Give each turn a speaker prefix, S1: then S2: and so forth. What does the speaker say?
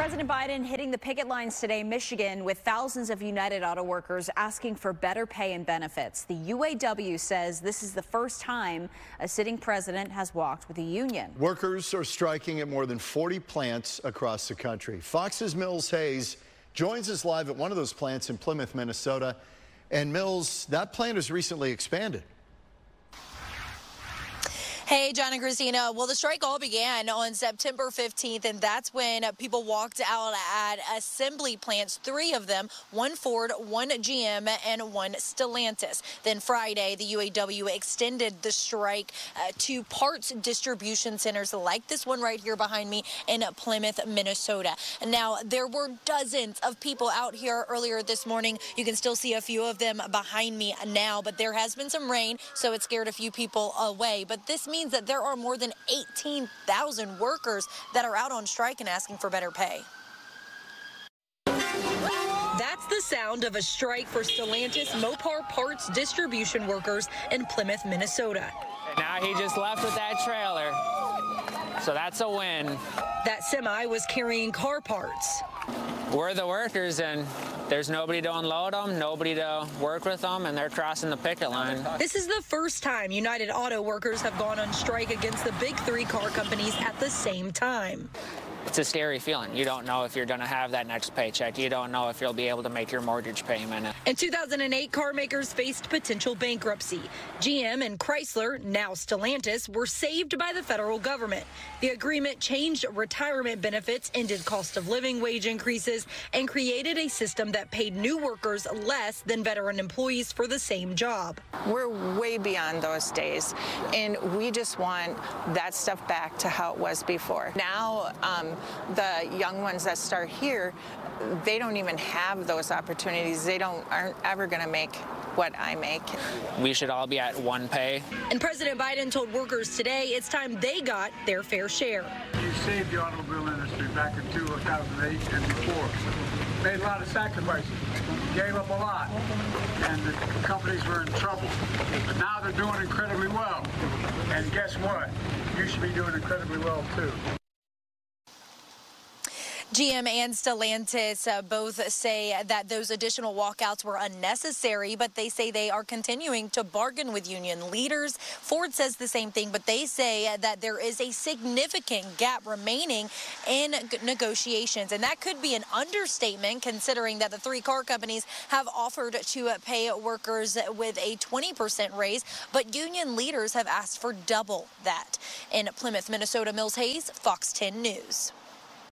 S1: President Biden hitting the picket lines today in Michigan with thousands of United Auto Workers asking for better pay and benefits. The UAW says this is the first time a sitting president has walked with a union.
S2: Workers are striking at more than 40 plants across the country. Fox's Mills Hayes joins us live at one of those plants in Plymouth, Minnesota. And Mills, that plant has recently expanded.
S3: Hey, John and Christina. Well, the strike all began on September 15th, and that's when people walked out at assembly plants, 3 of them, 1 Ford, 1 GM, and 1 Stellantis. Then Friday, the UAW extended the strike to parts distribution centers like this one right here behind me in Plymouth, Minnesota. Now, there were dozens of people out here earlier this morning. You can still see a few of them behind me now, but there has been some rain, so it scared a few people away. But this means that there are more than 18,000 workers that are out on strike and asking for better pay. That's the sound of a strike for Stellantis Mopar parts distribution workers in Plymouth, Minnesota.
S4: Now he just left with that trailer, so that's a win.
S3: That semi was carrying car parts.
S4: We're the workers, and there's nobody to unload them, nobody to work with them, and they're crossing the picket line.
S3: This is the first time United Auto Workers have gone on strike against the big 3 car companies at the same time.
S4: It's a scary feeling. You don't know if you're going to have that next paycheck. You don't know if you'll be able to make your mortgage payment.
S3: In 2008, car makers faced potential bankruptcy. GM and Chrysler, now Stellantis, were saved by the federal government. The agreement changed retirement benefits, ended cost of living wage increases, and created a system that paid new workers less than veteran employees for the same job.
S5: We're way beyond those days, and we just want that stuff back to how it was before. Now, the young ones that start here, they don't even have those opportunities. They aren't ever going to make what I make.
S4: We should all be at one pay.
S3: And President Biden told workers today it's time they got their fair share.
S6: You saved the automobile industry back in 2008 and before. Made a lot of sacrifices, gave up a lot, and the companies were in trouble. But now they're doing incredibly well. And guess what? You should be doing incredibly well, too.
S3: GM and Stellantis both say that those additional walkouts were unnecessary, but they say they are continuing to bargain with union leaders. Ford says the same thing, but they say that there is a significant gap remaining in negotiations, and that could be an understatement considering that the 3 car companies have offered to pay workers with a 20% raise, but union leaders have asked for double that. In Plymouth, Minnesota, Mills Hayes, Fox 10 News.